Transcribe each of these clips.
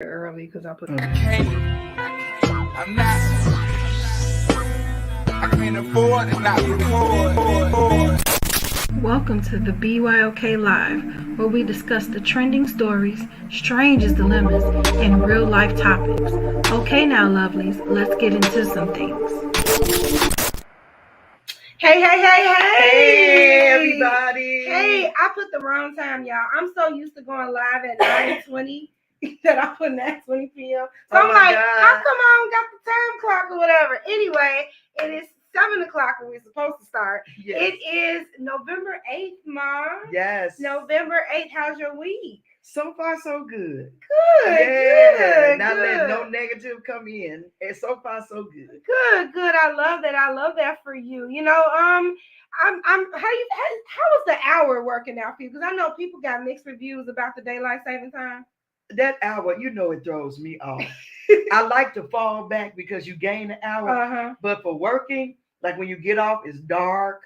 early because I put. I'm not. I can't afford to not record. Welcome to the BYOK Live, where we discuss the trending stories, strangest dilemmas, and real life topics. Okay, now, lovelies, let's get into some things. Hey, everybody. Hey, I put the wrong time, y'all. I'm so used to going live at 9:20 that I put 9:20 p.m. So I'm like, how come I don't got the time clock or whatever? Anyway, it is 7 o'clock when we're supposed to start. Yes. It is November 8th, Mom. Yes. November 8th. How's your week? So far, so good. Good. Not letting no negative come in. And so far, so good. Good. I love that for you. You know, how was the hour working out for you? Because I know people got mixed reviews about the daylight saving time. That hour, it throws me off. I like to fall back because you gain an hour. But for working, like when you get off, it's dark.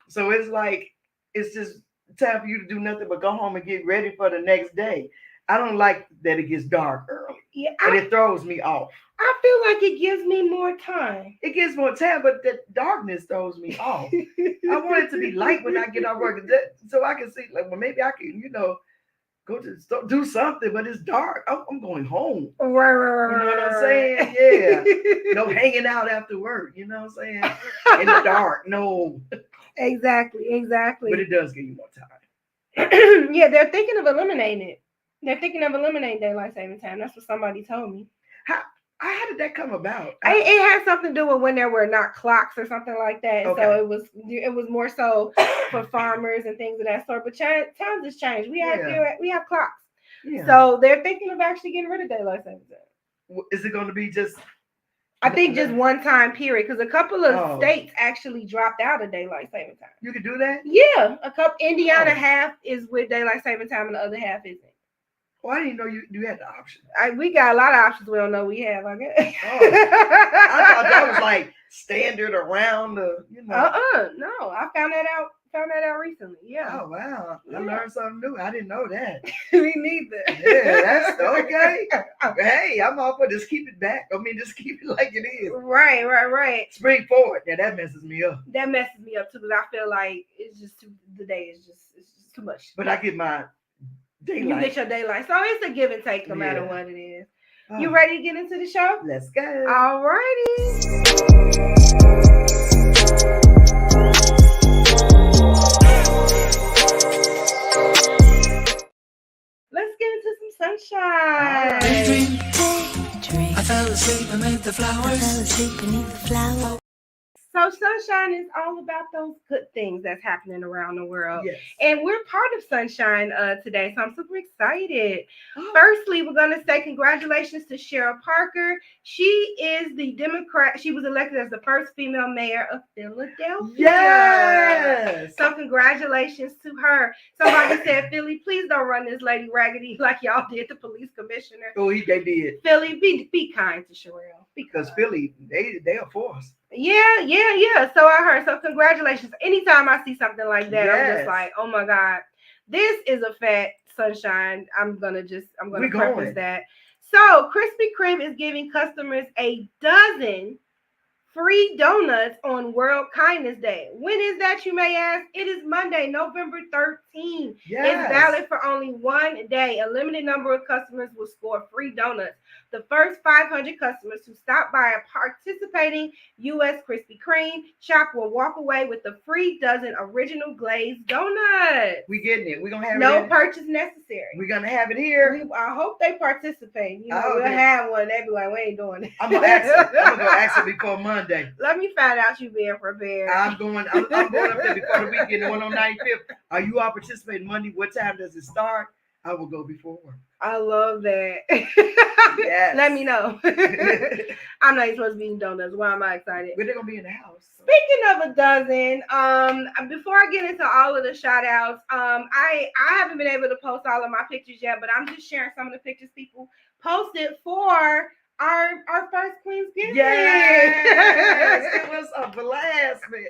So it's like, it's just time for you to do nothing but go home and get ready for the next day. I don't like that it gets dark early. Yeah, and it throws me off. I feel like it gives me more time. It gives more time, but the darkness throws me off. I want it to be light when I get off work, so I can see, like, well, maybe I can, go to do something, but it's dark. I'm going home. Right. You know what I'm saying? Yeah. No hanging out after work. You know what I'm saying? In the dark. No. Exactly. But it does give you more time. Yeah, they're thinking of eliminating it. They're thinking of eliminating daylight saving time. That's what somebody told me. How did that come about? It had something to do with when there were not clocks or something like that. Okay. So it was more so for farmers and things of that sort. But times has changed. We have clocks. Yeah. So they're thinking of actually getting rid of daylight saving time. Is it going to be just? I think just one time period, because a couple of states actually dropped out of daylight saving time. You can do that? Yeah, Indiana half is with daylight saving time and the other half isn't. Well, I didn't know you had the option. We got a lot of options we don't know we have, I guess. I thought that was like standard around the, No, I found that out recently. Yeah. Oh wow. I learned something new. I didn't know that. Me neither. Yeah, that's okay. Hey, I'm all for just keep it back. I mean, just keep it like it is. Right. Spring forward. Yeah, that messes me up. That messes me up too, because I feel like it's just the day is just too much. But I get my daylight. You get your daylight. So it's a give and take no matter what it is. You ready to get into the show? Let's go. All righty. Let's get into some sunshine. I fell asleep beneath the flowers. So sunshine is all about those good things that's happening around the world. Yes. And we're part of Sunshine today, so I'm super excited. Firstly, we're going to say congratulations to Cheryl Parker. She is the Democrat. She was elected as the first female mayor of Philadelphia. Yes. So congratulations to her. Somebody said, Philly, please don't run this lady raggedy like y'all did the police commissioner. Oh, they did. Philly, be kind to Cheryl. Because Philly, they are forced. Yeah. So I heard. So congratulations. Anytime I see something like that, I'm just like, oh my God, this is a fact, Sunshine. I'm gonna preface that. So Krispy Kreme is giving customers a dozen free donuts on World Kindness Day. When is that, you may ask? It is Monday, November 13th. Yes. It's valid for only one day. A limited number of customers will score free donuts. The first 500 customers who stop by a participating U.S. Krispy Kreme shop will walk away with a free dozen original glazed donuts. We getting it. We're going to have no purchase necessary. We're going to have it here. I hope they participate. We'll have one. They be like, we ain't doing it. I'm going to ask them before Monday. Let me find out you being prepared. I'm going up there before the weekend, the one on 95th. Are you all participating Monday? What time does it start? I will go before work. I love that. Yes. Let me know. I'm not even supposed to be eating donuts. Why am I excited? But they're going to be in the house. Speaking of a dozen, before I get into all of the shout outs, I haven't been able to post all of my pictures yet, but I'm just sharing some of the pictures people posted for our first Queen's Giving. Yes, it was a blast, man.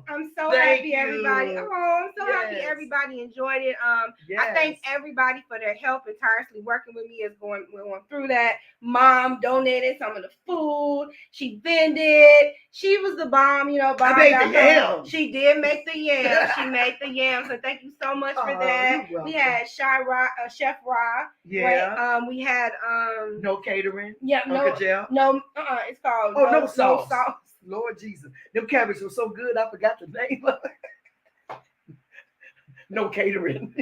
I'm so happy everybody. I'm so happy everybody enjoyed it. I thank everybody for their help and tirelessly working with me as going through that. Mom donated some of the food. She vended. She was the bomb, Bomb I made the yams. She did make the yams. She made the yams. So thank you so much for that. We had Chef Ra. Yeah. Right? We had no catering. Yeah. No. It's called no sauce. Lord Jesus, them cabbages were so good. I forgot the name of it. No catering.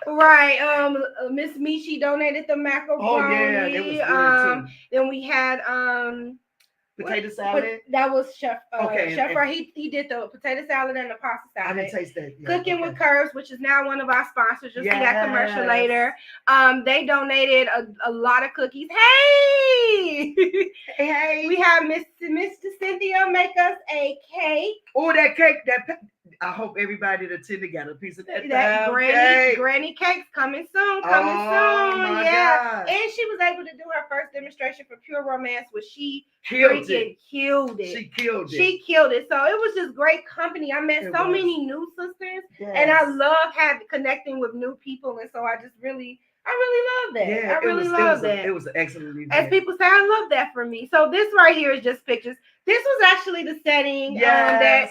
Right. Miss Michi donated the macaroni. Oh yeah, it was good too. Then we had potato salad. That was Chef Chef Ray. He did the potato salad and the pasta salad. I didn't taste that. Cooking with Curves, which is now one of our sponsors. You'll see that commercial later. They donated a lot of cookies. Hey! Hey! We had Mr. Cynthia make us a cake. Oh, that cake! I hope everybody that attended got a piece of that. Granny cake's coming soon. God. And she was able to do her first demonstration for Pure Romance, which she killed it. She killed it. She killed it. So it was just great company. I met so many new sisters, and I love connecting with new people. And so I really love that. Yeah, I really love that. It was an excellent event. As people say, I love that for me. So this right here is just pictures. This was actually the setting that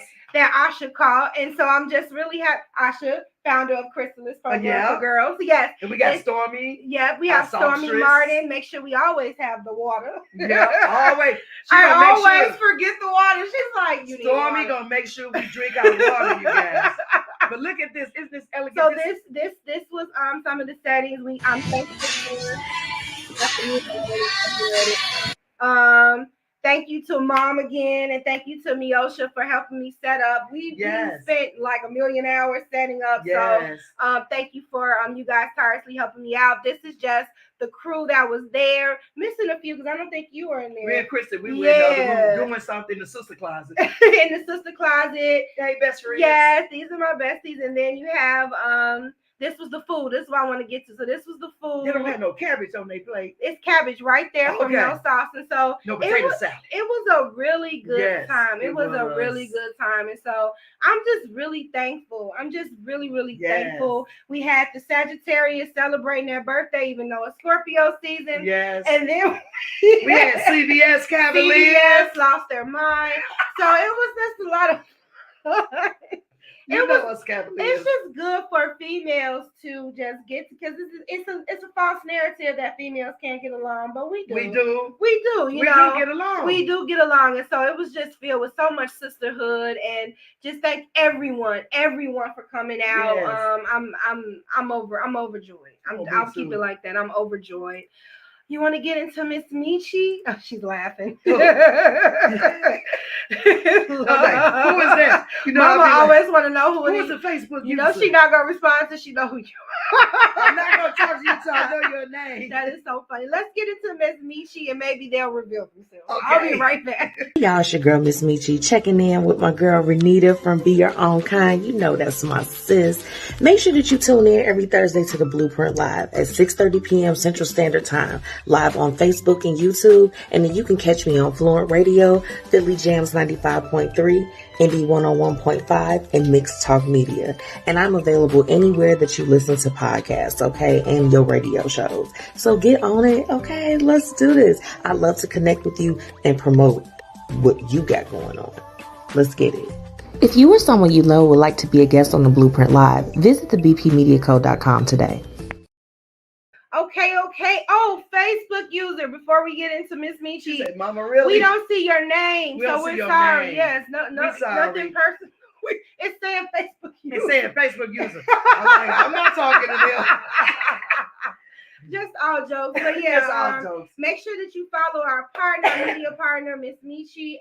Asha called. And so I'm just really happy. Asha, founder of Chrysalis Program for Girls. Yes. And we got Stormy. Yeah, we have Stormy Martin. Make sure we always have the water. Yeah, always. I always forget the water. She's like, Stormy gonna make sure we drink our water, you guys. But look at this. Isn't this elegant? So this was some of the settings. I'm thankful for. Thank you to Mom again, and thank you to Miosha for helping me set up. We spent like 1 million hours setting up. Yes. So thank you for you guys tirelessly helping me out. This is just the crew that was there. Missing a few because I don't think you were in there. Me and Kristen, we were in the other room doing something in the sister closet. In the sister closet. Hey, best friends. Yes, these are my besties. And then you have this was the food. This is what I want to get to. So this was the food. They don't have no cabbage on their plate. It's cabbage right there from no sauce. And so no potato salad. It was a really good time. It was a really good time. And so I'm just really thankful. I'm just really, really thankful. We had the Sagittarius celebrating their birthday, even though it's Scorpio season. Yes. And then we had CBS Cavaliers. CBS lost their mind. So it was just a lot of It's just good for females to just get because it's a false narrative that females can't get along, but we do. We do. You we know, do get along. We do get along, and so it was just filled with so much sisterhood, and just thank everyone for coming out. Yes. I'm overjoyed. I'll keep it like that. I'm overjoyed. You want to get into Miss Michi? Oh, she's laughing. Who is that? Mama always want to know who is the Facebook user? You know she not going to respond until she know who you are. I'm not going to talk to you until I know your name. That is so funny. Let's get into Miss Michi and maybe they'll reveal themselves. Okay. I'll be right back. Y'all, it's your girl, Miss Michi, checking in with my girl, Renita from Be Your Own Kind. You know that's my sis. Make sure that you tune in every Thursday to the Blueprint Live at 6:30 p.m. Central Standard Time. Live on Facebook and YouTube, and then you can catch me on Fluent Radio, Philly Jams 95.3, Indy 101.5, and Mixed Talk Media. And I'm available anywhere that you listen to podcasts, okay, and your radio shows. So get on it, okay? Let's do this. I love to connect with you and promote what you got going on. Let's get it. If you or someone you know would like to be a guest on the Blueprint Live, visit thebpmediaco.com today. Okay. Oh, Facebook user, before we get into Miss Michi. She said, Mama, really? We don't see your name, so we're sorry. Name. Yes, nothing personal. It's saying Facebook user. It's saying Facebook user. I'm not talking to them. Just all jokes. But Just all jokes. Make sure that you follow our media partner, Miss Michi,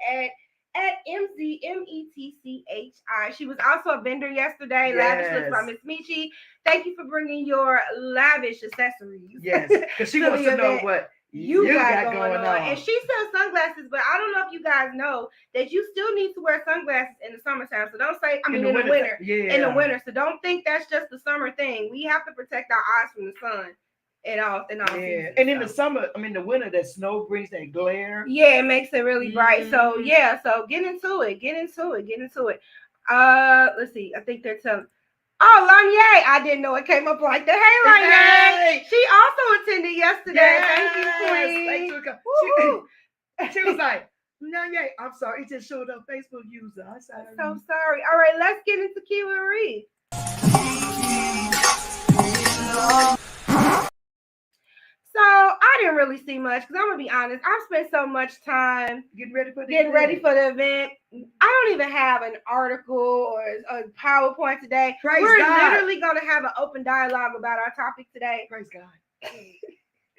at MZMETCHI. She was also a vendor yesterday. Lavish looks by Miss Michi. Thank you for bringing your lavish accessories. Yes, because she wants to know what you got going on. And she sells sunglasses, but I don't know if you guys know that you still need to wear sunglasses in the summertime. So don't say, in the winter. Yeah. In the winter. So don't think that's just the summer thing. We have to protect our eyes from the sun. in all seasons. And in the summer, the winter, that snow brings that glare. Yeah, it makes it really bright. So yeah, so get into it. Let's see. I think they're telling. Oh, Lanye, I didn't know it came up like that. Hey, Lanye. She also attended yesterday. Thank you, Queen. She was like, Lanye, I'm sorry. It just showed up Facebook user. I'm sorry. So sorry. All right, let's get into keyword read. So I didn't really see much because I'm gonna be honest. I've spent so much time getting ready for the event. I don't even have an article or a PowerPoint today. We're literally gonna have an open dialogue about our topic today. Praise God.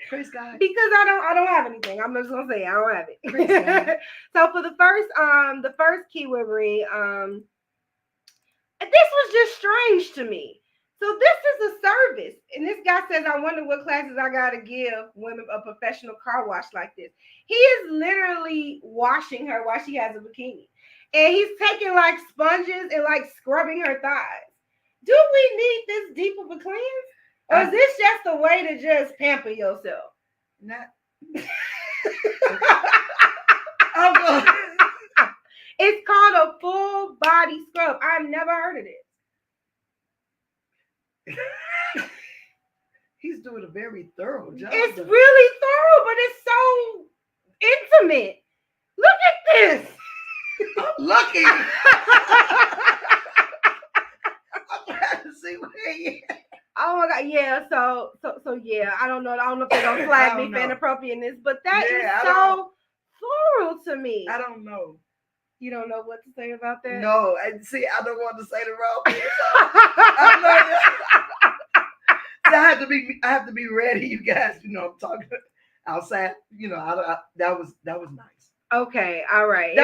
Praise God. Because I don't have anything. I'm just gonna say I don't have it. So for the first keyword read, this was just strange to me. So this is a service. And this guy says, I wonder what classes I got to give women a professional car wash like this. He is literally washing her while she has a bikini. And he's taking like sponges and like scrubbing her thighs. Do we need this deep of a cleanse? Or is this just a way to just pamper yourself? Not. It's called a full body scrub. I've never heard of it. He's doing a very thorough job. It's really thorough, but it's so intimate. Look at this. I'm looking. I'm trying to see where he is. Oh my God, yeah. So yeah. I don't know if they're gonna flag me for inappropriateness, but that is so thorough to me. I don't know. You don't know what to say about that? No, and see, I don't want to say the wrong thing. So I have to be ready, you guys. I'm talking outside. That was nice. Okay, all right.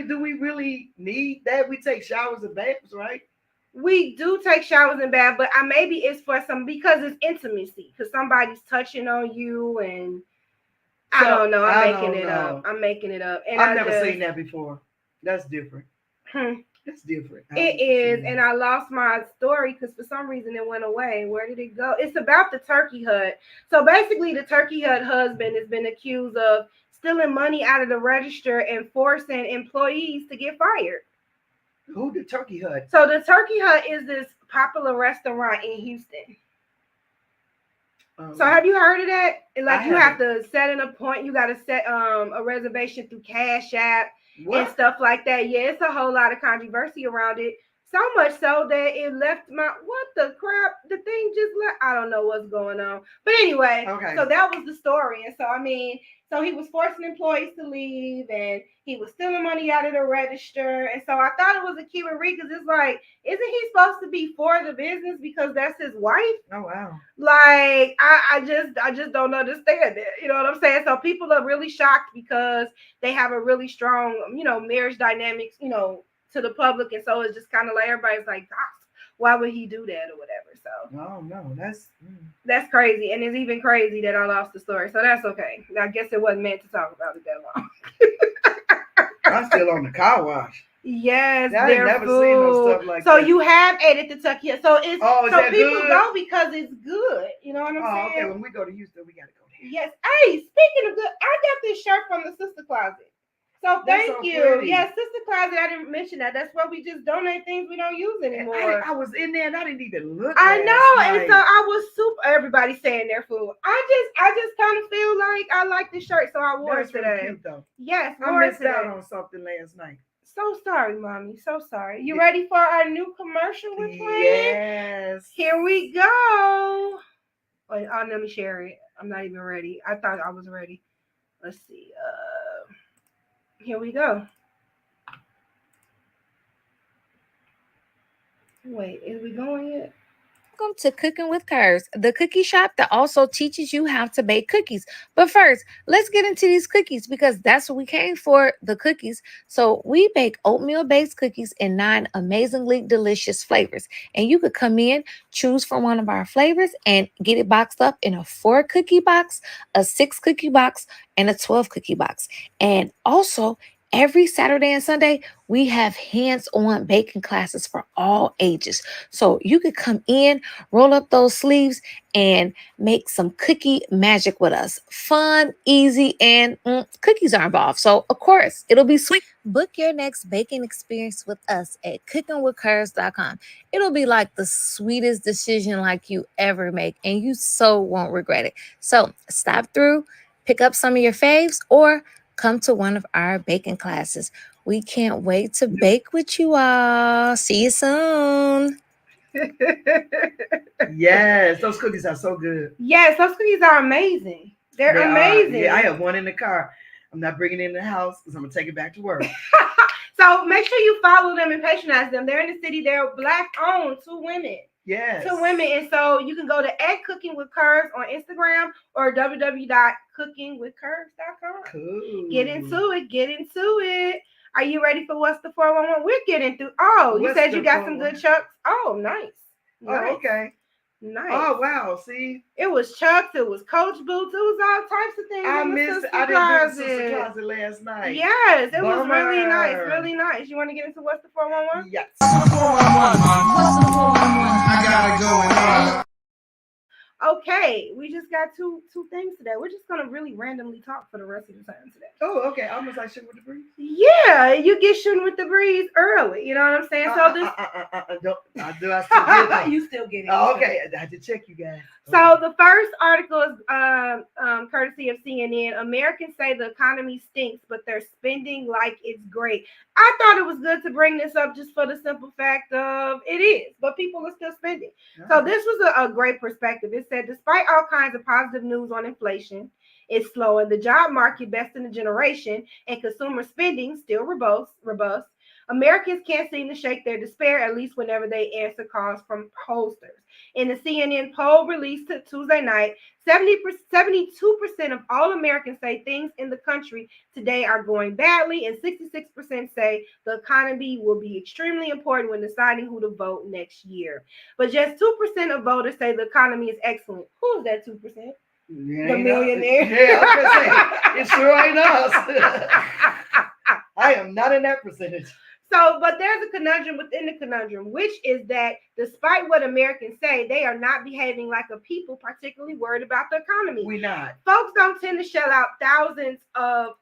Do we really need that? We take showers and baths, right? We do take showers and baths, but maybe it's for because it's intimacy, because somebody's touching on you, and I don't know. I'm making it up. And I've never seen that before. That's different. That's different. It is, and I lost my story because for some reason it went away. Where did it go? It's about the turkey hut. So basically, the turkey hut husband has been accused of stealing money out of the register and forcing employees to get fired. Who the turkey hut? So the turkey hut is this popular restaurant in Houston. So have you heard of that? Like you have to set an appointment. You got to set a reservation through Cash App. What? And stuff like that. Yeah, it's a whole lot of controversy around it. So much so that it left what the crap? The thing just left. I don't know what's going on. But anyway, so that was the story. And so he was forcing employees to leave, and he was stealing money out of the register. And so I thought it was a keyword read because it's like, isn't he supposed to be for the business because that's his wife? Oh wow! Like I just don't understand it. You know what I'm saying? So people are really shocked because they have a really strong, marriage dynamics, to the public, and so it's just kind of like everybody's like, why would he do that or whatever? So no, that's crazy, and it's even crazy that I lost the story. So that's okay. I guess it wasn't meant to talk about it that long. I'm still on the car wash. Yes, I ain't never seen no stuff like that. So you have ate at the Tucky. So it's so people good? go because it's good. You know what I'm saying? Okay. When we go to Houston, we gotta go there. Yes. Hey, speaking of good, I got this shirt from the Sister Closet. So thank you. Pretty. Yes, Sister Closet. I didn't mention that. That's where we just donate things we don't use anymore. I was in there and I didn't even look. I know, and so I was super. Everybody saying their food. I just kind of feel like I like this shirt, so I wore it today. Really cute, though. Yes, I missed out on something last night. So sorry, Mommy. So sorry. You ready for our new commercial we're playing? Yes. Here we go. Wait, let me share it. I'm not even ready. I thought I was ready. Let's see. Here we go. Wait, is we going yet? Welcome to Cooking with Curves, the cookie shop that also teaches you how to bake cookies. But first, let's get into these cookies because that's what we came for, the cookies. So we bake oatmeal-based cookies in 9 amazingly delicious flavors. And you could come in, choose from one of our flavors, and get it boxed up in a 4-cookie box, a 6-cookie box, and a 12-cookie box. And also, Every Saturday and Sunday, we have hands-on baking classes for all ages. So you could come in, roll up those sleeves, and make some cookie magic with us. Fun, easy, and cookies are involved. So, of course, it'll be sweet. Book your next baking experience with us at cookingwithcurves.com. It'll be like the sweetest decision like you ever make, and you so won't regret it. So stop through, pick up some of your faves, or come to one of our baking classes. We can't wait to bake with you all. See you soon. Yes, those cookies are so good. Yes, those cookies are amazing. They're amazing. Yeah, I have one in the car. I'm not bringing it in the house because I'm going to take it back to work. So make sure you follow them and patronize them. They're in the city. They're Black owned, 2 women. Yes. 2 women. And so you can go to @cookingwithcurves on Instagram or www.cookingwithcurves.com. Cool. Get into it. Are you ready for what's the 411? We're getting through. Oh, you said you got some good chucks. Oh, nice. Oh, okay. Nice. Oh, wow. See? It was chucks. It was Coach boots. It was all types of things. I didn't do the sister closet last night. Yes, it was really nice. Really nice. You want to get into what's the 411? Yes. What's the 411? I gotta go and Okay, we just got two things today. We're just gonna really randomly talk for the rest of the time today. Oh, okay. Almost like shooting with the breeze. Yeah, you get shooting with the breeze early. You know what I'm saying? So this. Do I still get it? You still get it. Oh, okay, I had to check you guys. So the first article is courtesy of CNN. Americans say the economy stinks, but they're spending like it's great. I thought it was good to bring this up just for the simple fact of it is, but people are still spending. So this was a great perspective. It said, despite all kinds of positive news on inflation, it's slowing, the job market best in a generation, and consumer spending still robust. Americans can't seem to shake their despair, at least whenever they answer calls from pollsters. In the CNN poll released Tuesday night, 72% of all Americans say things in the country today are going badly, and 66% say the economy will be extremely important when deciding who to vote next year. But just 2% of voters say the economy is excellent. Who is that 2%? The millionaire. Yeah, I was gonna say, it sure ain't us. I am not in that percentage. So, but there's a conundrum within the conundrum, which is that despite what Americans say, they are not behaving like a people particularly worried about the economy. We're not. Folks don't tend to shell out thousands on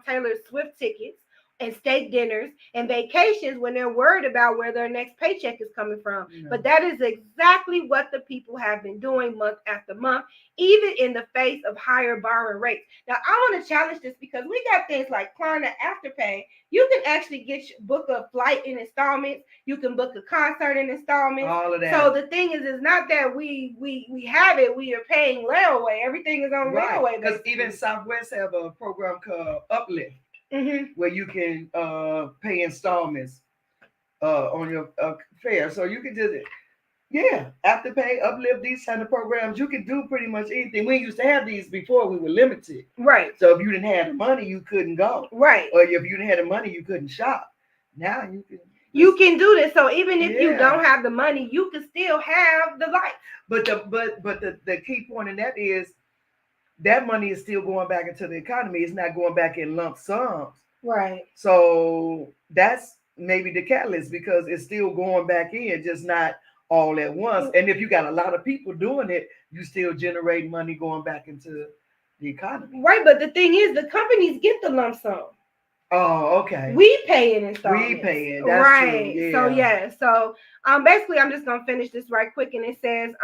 Taylor Swift tickets and steak dinners and vacations when they're worried about where their next paycheck is coming from. No. But that is exactly what the people have been doing month after month, even in the face of higher borrowing rates. Now, I want to challenge this because we got things like Klarna Afterpay. You can actually book a flight in installments. You can book a concert in installments. All of that. So the thing is, it's not that we have it. We are paying layaway. Everything is on layaway. Because even Southwest have a program called Uplift. Mm-hmm. Where you can pay installments on your fare. So you can just, Afterpay, Uplift, these kind of programs, you can do pretty much anything. We used to have these before we were limited. Right. So if you didn't have the money, you couldn't go. Right. Or if you didn't have the money, you couldn't shop. Now you can. You can do this. So even if you don't have the money, you can still have the life. But the key point in that is, that money is still going back into the economy. It's not going back in lump sums. Right. So that's maybe the catalyst because it's still going back in, just not all at once. And if you got a lot of people doing it, you still generate money going back into the economy. Right. But the thing is, the companies get the lump sum. Oh, okay. We pay it installments. We pay it. That's right. True. Yeah. So basically I'm just gonna finish this right quick. And it says,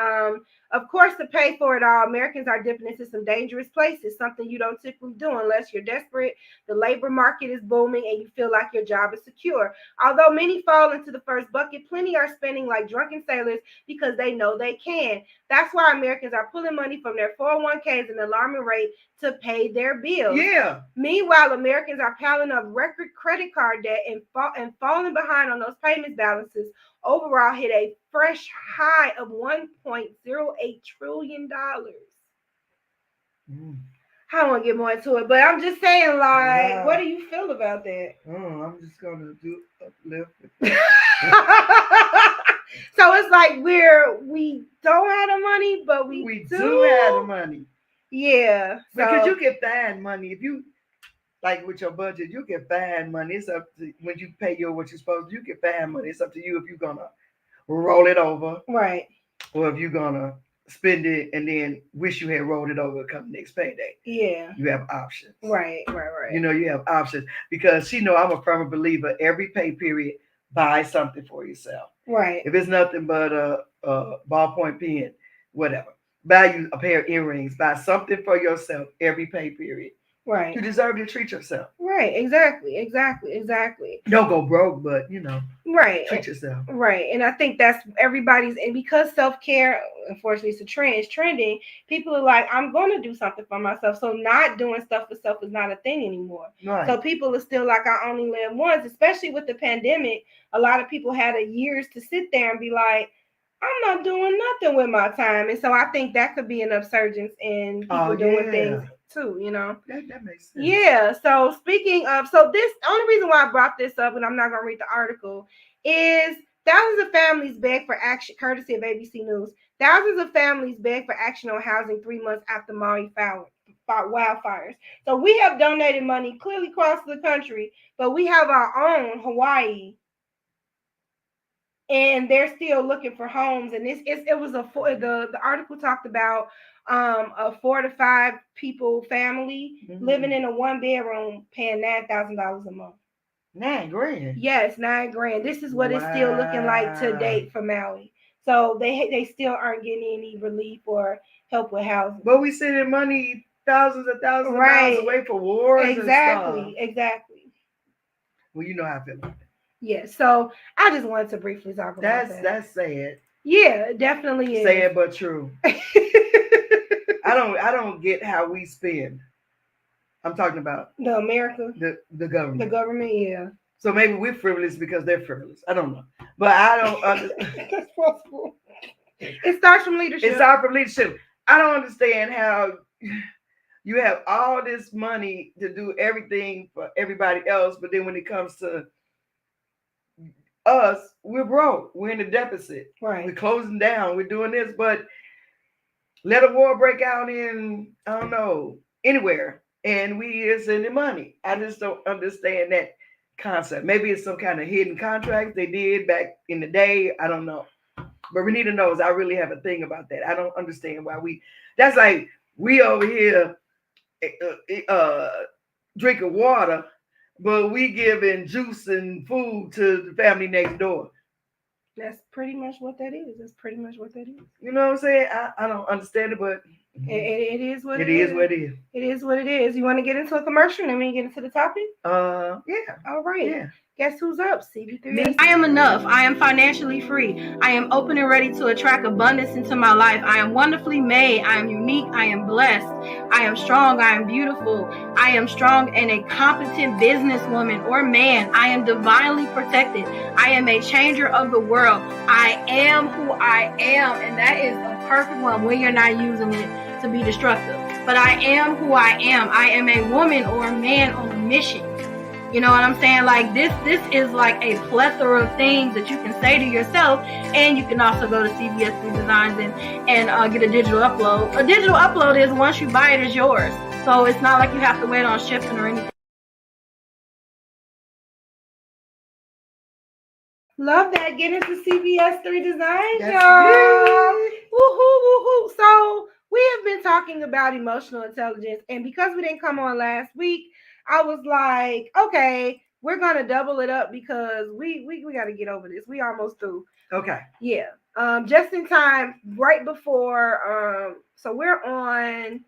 of course, to pay for it all, Americans are dipping into some dangerous places, something you don't typically do unless you're desperate, the labor market is booming, and you feel like your job is secure. Although many fall into the first bucket, plenty are spending like drunken sailors because they know they can. That's why Americans are pulling money from their 401ks at an alarming rate to pay their bills. Yeah. Meanwhile, Americans are piling up record credit card debt and falling behind on those payment balances. Overall, hit a fresh high of $1.08 trillion. I don't want to get more into it, but I'm just saying, like, what do you feel about that? I'm just gonna do Uplift. So it's like we don't have the money, but we do have the money. Yeah. Because you can find money if you like with your budget, you can find money. It's up to when you pay what you're supposed to. You can find money. It's up to you if you're gonna roll it over, right, or if you're gonna spend it and then wish you had rolled it over come next payday. Yeah, you have options. Right. You have options because I'm a firm believer. Every pay period, buy something for yourself. Right. If it's nothing but a ballpoint pen, whatever, buy you a pair of earrings. Buy something for yourself every pay period. Right. You deserve to treat yourself. Right. Exactly. Don't go broke, but right. Treat yourself. Right. And I think that's everybody's, and because self-care, unfortunately, it's a trend, it's trending. People are like, I'm going to do something for myself. So not doing stuff for self is not a thing anymore. Right. So people are still like, I only live once, especially with the pandemic. A lot of people had years to sit there and be like, I'm not doing nothing with my time. And so I think that could be an upsurgence in people doing things too, That makes sense. Yeah. So speaking of, so this only reason why I brought this up, and I'm not gonna read the article, is thousands of families beg for action, courtesy of ABC News. Thousands of families beg for action on housing 3 months after Maui wildfires. So we have donated money clearly across the country, but we have our own Hawaii. And they're still looking for homes. And the article talked about a 4 to 5 people family living in a 1-bedroom paying $9,000 a month. $9,000. Yes, $9,000. This is what it's still looking like to date for Maui. So they still aren't getting any relief or help with housing. But we sending money thousands of miles away for wars. Exactly. Well, you know how I feel about it. Yeah, so I just wanted to briefly talk about that. That's sad. Yeah, it definitely is. Sad but true. I don't get how we spend. I'm talking about the America, the government. The government, yeah. So maybe we're frivolous because they're frivolous. I don't know, but I don't understand. That's possible. It starts from leadership. I don't understand how you have all this money to do everything for everybody else, but then when it comes to us, we're broke. We're in a deficit. Right. We're closing down. We're doing this, but let a war break out in, I don't know, anywhere, and we are sending money. I just don't understand that concept. Maybe it's some kind of hidden contract they did back in the day. I don't know. But Renita knows I really have a thing about that. I don't understand why that's like we over here drinking water, but we giving juice and food to the family next door. That's pretty much what that is. You know what I'm saying? I don't understand it, but it is what it is. It is what it is. You want to get into a commercial and then we get into the topic? Yeah. All right. Yeah. Guess who's up? CB3. I am enough. I am financially free. I am open and ready to attract abundance into my life. I am wonderfully made. I am unique. I am blessed. I am strong. I am beautiful. I am strong and a competent businesswoman or man. I am divinely protected. I am a changer of the world. I am who I am. And that is a perfect one when you're not using it to be destructive. But I am who I am. I am a woman or a man on a mission. You know what I'm saying? Like this is like a plethora of things that you can say to yourself, and you can also go to CBS3 Designs and get a digital upload. A digital upload is once you buy it, it's yours. So it's not like you have to wait on shipping or anything. Love that. Get into CBS3 Designs, y'all. Woohoo, woohoo. So we have been talking about emotional intelligence, and because we didn't come on last week, I was like, okay, we're gonna double it up because we got to get over this. We almost through. Okay. Yeah. Just in time, right before. So we're on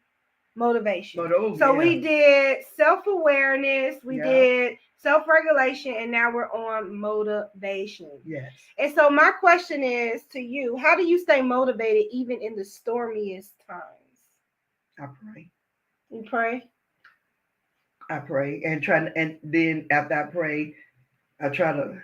motivation. We did self-awareness. We did self-regulation, and now we're on motivation. Yes. And so my question is to you: how do you stay motivated even in the stormiest times? I pray. You pray. I pray and then after I pray, I try to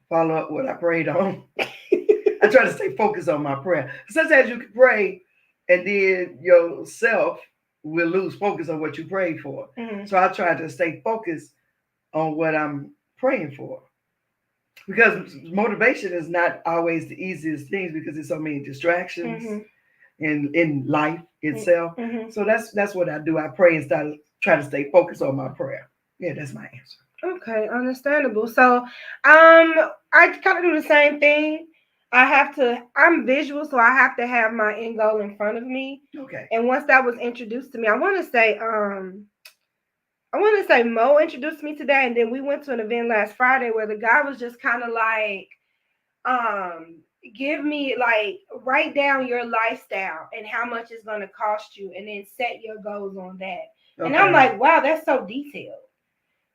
follow up what I prayed on. I try to stay focused on my prayer. Sometimes you can pray and then yourself will lose focus on what you prayed for. Mm-hmm. So I try to stay focused on what I'm praying for. Because motivation is not always the easiest things because there's so many distractions in life itself. Mm-hmm. So that's what I do. I pray and try to stay focused on my prayer. Yeah, that's my answer. Okay, understandable. So, I kind of do the same thing. I'm visual, so I have to have my end goal in front of me. Okay. And once that was introduced to me, I want to say Mo introduced me to that, and then we went to an event last Friday where the guy was just kind of like, give me like write down your lifestyle and how much it's going to cost you, and then set your goals on that. Okay. And I'm like, wow, that's so detailed.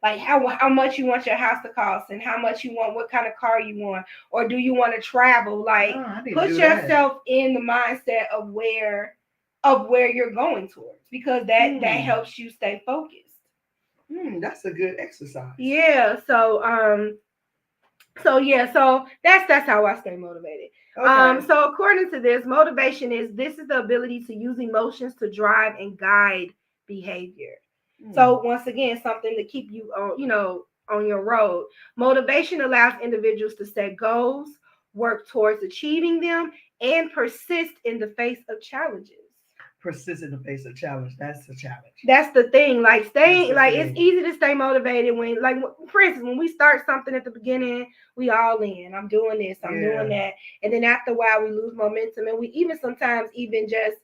Like how much you want your house to cost, and how much you want, what kind of car you want, or do you want to travel? Like put yourself in the mindset of where you're going towards, because that helps you stay focused. That's a good exercise. Yeah. So that's how I stay motivated. Okay. So according to this, motivation is the ability to use emotions to drive and guide behavior. So once again, something to keep you on your road. Motivation allows individuals to set goals, work towards achieving them, and persist in the face of challenges. Persist in the face of challenge. That's the challenge. That's the thing. Like staying, like it's easy to stay motivated when, like, for instance, when we start something at the beginning, we all in. I'm doing this, I'm doing that, and then after a while, we lose momentum, and we even sometimes even just,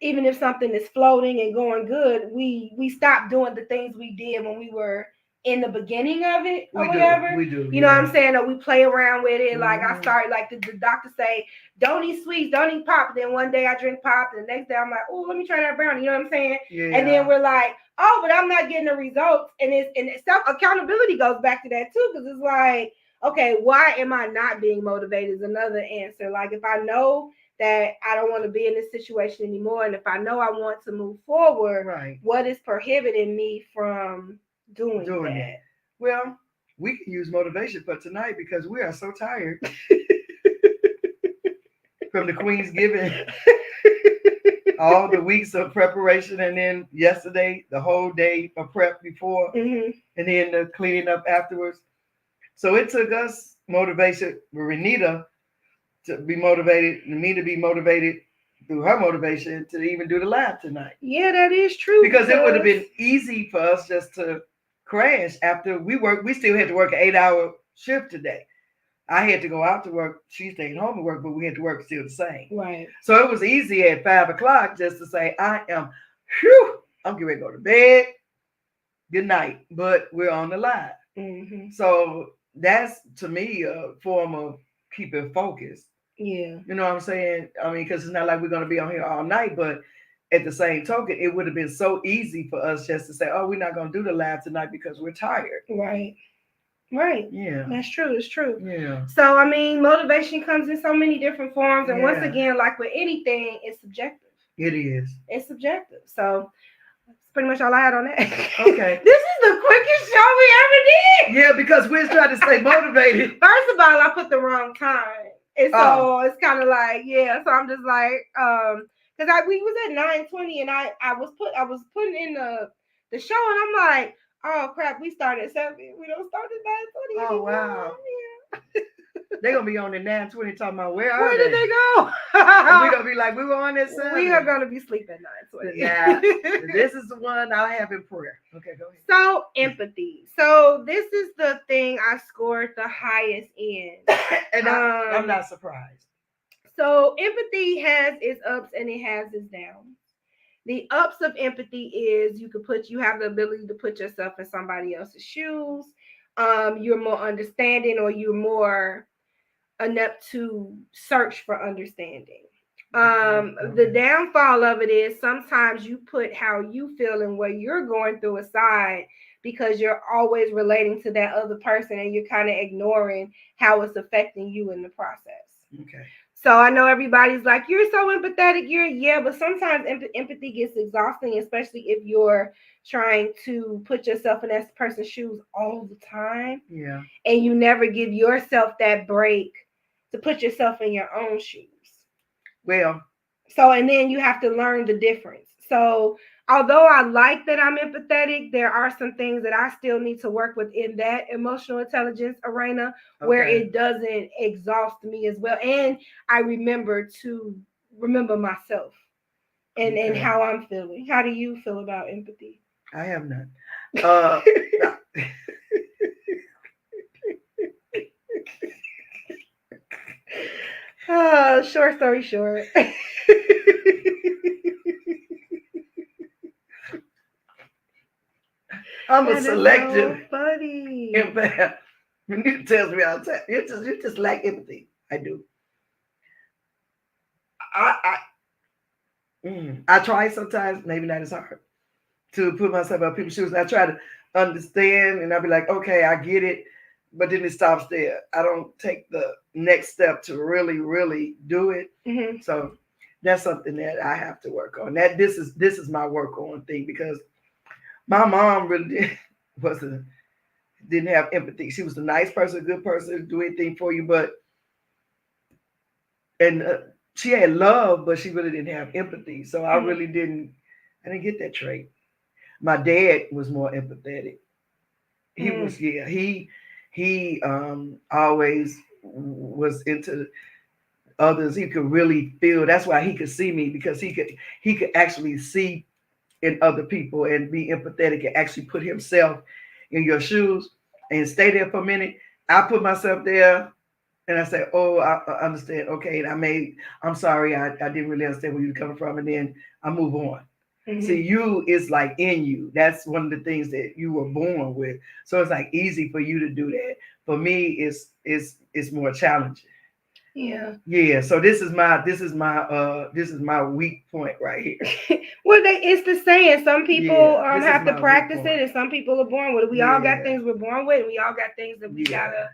even if something is floating and going good, we stop doing the things we did when we were in the beginning of it or whatever. We do. You know what I'm saying? Or we play around with it. Like I started, like the doctor say, don't eat sweets, don't eat pop. Then one day I drink pop, and the next day I'm like, oh, let me try that brownie. You know what I'm saying? Yeah. And then we're like, oh, but I'm not getting the results. And self accountability goes back to that too, because it's like, okay, why am I not being motivated? Is another answer. Like if I know that I don't want to be in this situation anymore, and if I know I want to move forward, what is prohibiting me from doing that? It. Well, we can use motivation for tonight because we are so tired from the Queen's Giving, all the weeks of preparation, and then yesterday the whole day of prep before, and then the cleaning up afterwards. So it took us motivation, Renita, to be motivated, and me to be motivated through her motivation to even do the live tonight. Yeah, that is true. Because it would have been easy for us just to crash after we worked. We still had to work an 8-hour shift today. I had to go out to work. She stayed home to work, but we had to work still the same. Right. So it was easy at 5 o'clock just to say, I'm getting ready to go to bed. Good night. But we're on the live. So that's, to me, a form of keeping focused. Yeah. You know what I'm saying? I mean, because it's not like we're going to be on here all night, but at the same token, it would have been so easy for us just to say, oh, we're not going to do the live tonight because we're tired. Right. Right. Yeah. That's true. It's true. Yeah. So, I mean, motivation comes in so many different forms. And once again, like with anything, it's subjective. It is. It's subjective. So, that's pretty much all I had on that. Okay. This is the quickest show we ever did. Yeah, because we're trying to stay motivated. First of all, I put the wrong time. And so it's kind of like, so I'm just like, because we was at 9:20 and I was putting in the show, and I'm like, oh crap, we started at 7. We don't start at 9:20. Oh wow. Yeah. They're gonna be on at 9:20 talking about where did they go? And we're gonna be like, we were on at 7. We are gonna be sleeping at 9:20. Yeah. This is the one I have in prayer. Okay, go ahead. So empathy. So this is the thing I scored the highest in. And I'm not surprised. So empathy has its ups and it has its downs. The ups of empathy is you have the ability to put yourself in somebody else's shoes. You're more understanding, or you're more inept to search for understanding. The downfall of it is sometimes you put how you feel and what you're going through aside, because you're always relating to that other person, and you're kind of ignoring how it's affecting you in the process. Okay. So I know everybody's like, you're so empathetic. But sometimes empathy gets exhausting, especially if you're trying to put yourself in that person's shoes all the time. Yeah. And you never give yourself that break to put yourself in your own shoes. Well. And then you have to learn the difference. So although I like that I'm empathetic, there are some things that I still need to work with in that emotional intelligence arena, where it doesn't exhaust me as well. And I remember myself. and how I'm feeling. How do you feel about empathy? I have none. Short story short. I'm a selective. So funny. Empath. It tells me all the time. You just lack empathy. I do. I try sometimes, maybe not as hard, to put myself in people's shoes. And I try to understand, and I'll be like, okay, I get it, but then it stops there. I don't take the next step to really, really do it. Mm-hmm. So that's something that I have to work on. This is my work on thing, because my mom really didn't have empathy. She was a nice person, a good person, do anything for you, she had love, but she really didn't have empathy. So I really didn't get that trait. My dad was more empathetic. He was, he always was into others. He could really feel. That's why he could see me, because he could actually see in other people and be empathetic and actually put himself in your shoes and stay there for a minute. I put myself there and I say, oh, I understand. Okay. And I'm sorry. I didn't really understand where you're coming from. And then I move on. Mm-hmm. See, you is like in you. That's one of the things that you were born with. So it's like easy for you to do that. For me, it's more challenging. Yeah. Yeah. So this is my weak point right here. Well, it's the saying. Some people have to practice it, and some people are born with it. We all got things we're born with, and we all got things that we gotta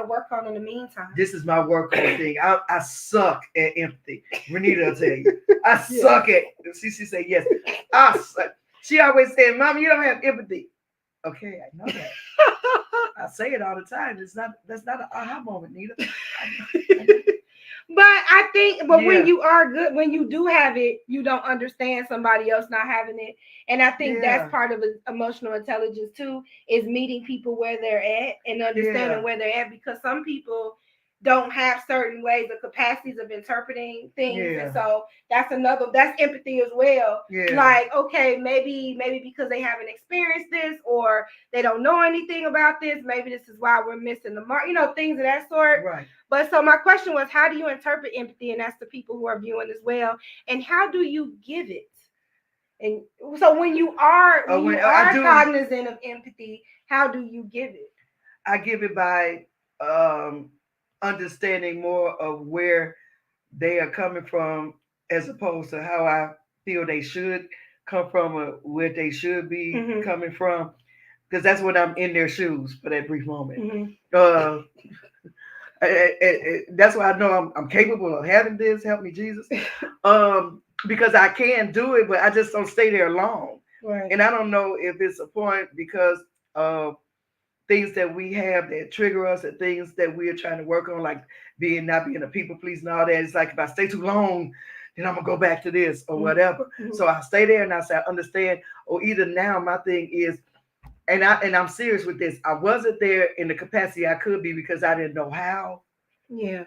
work on in the meantime. This is my work on thing. I suck at empathy. Renita will tell you. I suck at. She said yes. I suck. She always said, "Mom, you don't have empathy." Okay, I know that. I say it all the time. That's not an aha moment, Nita. But I think, when you are good, when you do have it, you don't understand somebody else not having it. And I think that's part of emotional intelligence too, is meeting people where they're at and understanding where they're at, because some people don't have certain ways or capacities of interpreting things. Yeah. And so that's empathy as well. Yeah. Like, okay, maybe because they haven't experienced this or they don't know anything about this, maybe this is why we're missing the mark, things of that sort. Right. But so my question was, how do you interpret empathy? And that's the people who are viewing as well. And how do you give it? And so when you are cognizant of empathy, how do you give it? I give it by understanding more of where they are coming from, as opposed to how I feel they should come from, or where they should be coming from, because that's when I'm in their shoes for that brief moment. That's why I know I'm capable of having this. Help me, Jesus. Because I can do it, but I just don't stay there long. Right. And I don't know if it's a point because of things that we have that trigger us, and things that we are trying to work on, like not being a people pleaser and all that. It's like, if I stay too long, then I'm gonna go back to this or whatever. So I stay there and I say, I understand. Or either now my thing is, and I'm serious with this, I wasn't there in the capacity I could be because I didn't know how. Yeah.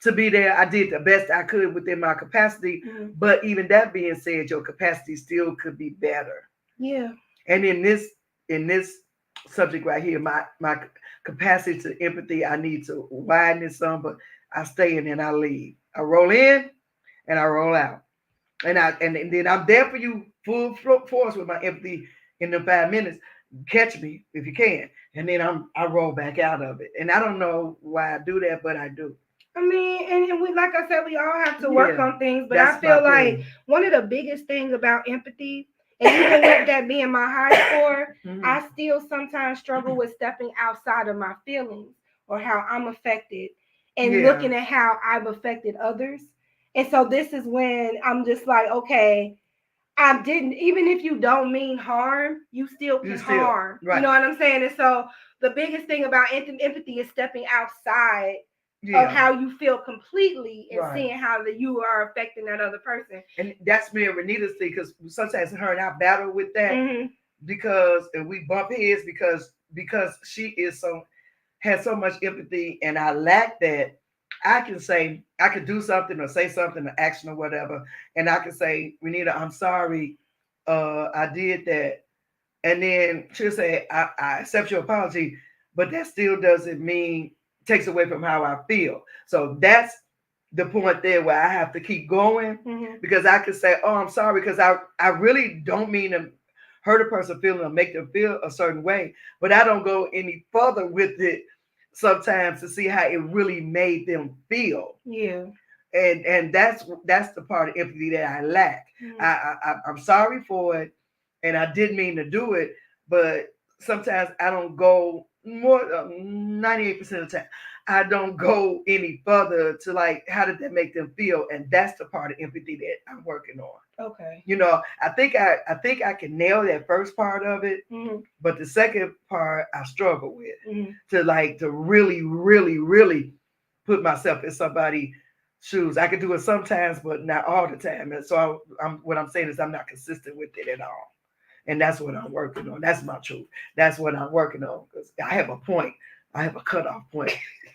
To be there, I did the best I could within my capacity. But even that being said, your capacity still could be better. Yeah. And in this subject right here, my capacity to empathy, I need to widen it some, but I stay in and I leave. I roll in and I roll out. And then I'm there for you full force with my empathy in the 5 minutes. Catch me if you can. And then I roll back out of it. And I don't know why I do that, but I do. I mean, and we, like I said, we all have to work on things, but I feel like one of the biggest things about empathy, and even with that being my high score, I still sometimes struggle with stepping outside of my feelings or how I'm affected and looking at how I've affected others. And so this is when I'm just like, okay, even if you don't mean harm, you still can harm. Right. You know what I'm saying? And so the biggest thing about empathy is stepping outside of how you feel completely and seeing how that you are affecting that other person. And that's me and Renita's thing, because sometimes her and I battle with that because we bump heads because she has so much empathy and I lack that. I can do something or say something, or action or whatever, and I can say, Renita, I'm sorry, I did that. And then she'll say, I accept your apology, but that still doesn't mean, takes away from how I feel. So that's the point there where I have to keep going, because I can say, oh, I'm sorry, because I really don't mean to hurt a person feeling or make them feel a certain way, but I don't go any further with it sometimes to see how it really made them feel. Yeah. And that's the part of empathy that I lack. I'm sorry for it, and I didn't mean to do it, but sometimes I don't go more 98% of the time. I don't go any further to like, how did that make them feel? And that's the part of empathy that I'm working on. Okay. You know, I think I can nail that first part of it, but the second part I struggle with to really, really, really put myself in somebody's shoes. I can do it sometimes, but not all the time. And so what I'm saying is I'm not consistent with it at all. And that's what I'm working on. That's my truth. That's what I'm working on, because I have a point. I have a cutoff point.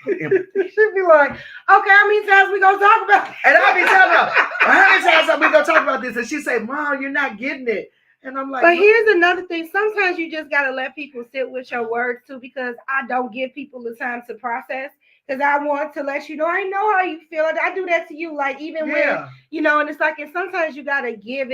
She'd be like, okay, how many times we gonna talk about it? And I'll be telling her, how many times are we gonna talk about this? And she say, Mom, you're not getting it. And I'm like, but here's another thing. Sometimes you just gotta let people sit with your words too, because I don't give people the time to process. Because I want to let you know, I know how you feel. I do that to you, like even when, you know, and it's like, and sometimes you gotta give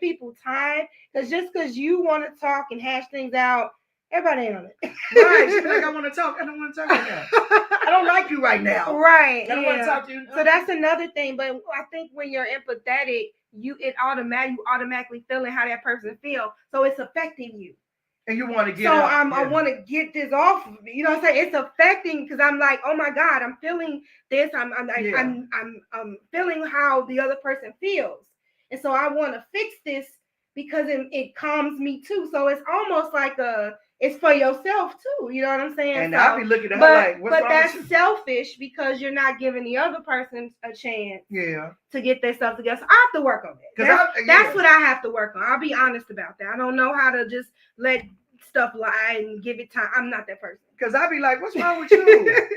people time. Because just because you want to talk and hash things out, everybody ain't on it. Right. She's like, I want to talk. I don't want to talk right now. I don't like you right now. Right. I don't want to talk to you. So that's another thing. But I think when you're empathetic, you automatically feeling how that person feels. So it's affecting you. And you want to get I want to get this off of me. You know what I'm saying? It's affecting, because I'm like, oh my God, I'm feeling this. I'm feeling how the other person feels. And so I want to fix this because it calms me too. So it's almost like it's for yourself too. You know what I'm saying? And I'll be looking at her like, what's wrong that's with you? selfish, because you're not giving the other person a chance to get their stuff together. So I have to work on that. That's what I have to work on. I'll be honest about that. I don't know how to just let stuff lie and give it time. I'm not that person. Because I'll be like, what's wrong with you?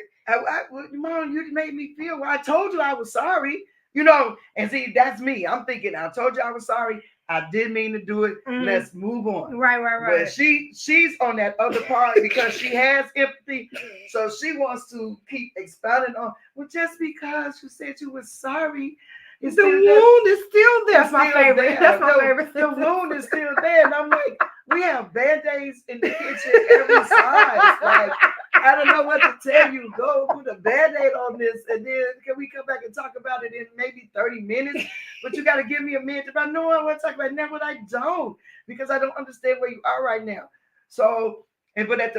Mom, you made me feel, I told you I was sorry. You know, and see, that's me. I'm thinking, I told you I was sorry. I didn't mean to do it. Let's move on. Right. But she's on that other part because she has empathy. So she wants to keep expounding on, well, just because you said you were sorry, the wound is still there. That's my favorite. That's my favorite. The wound is still there. And I'm like, we have Band-Aids in the kitchen every size. Like, I don't know what to tell you. Go put a Band-Aid on this, and then can we come back and talk about it in maybe 30 minutes? But you got to give me a minute. If I know I want to talk about it now, but I don't, because I don't understand where you are right now. So, but at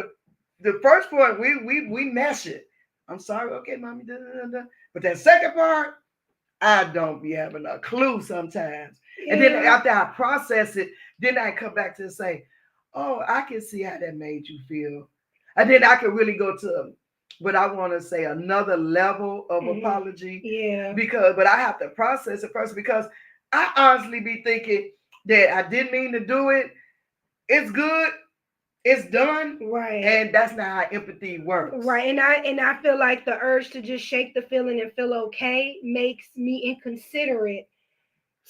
the first point, we mesh it. I'm sorry. Okay, mommy. But that second part, I don't be having a clue sometimes. And then after I process it, then I come back to say, oh, I can see how that made you feel. And then I can really go to what I want to say, another level of apology. Yeah. But I have to process it first, because I honestly be thinking that I didn't mean to do it. It's good. It's done. Right. And that's not how empathy works. Right. And I feel like the urge to just shake the feeling and feel okay makes me inconsiderate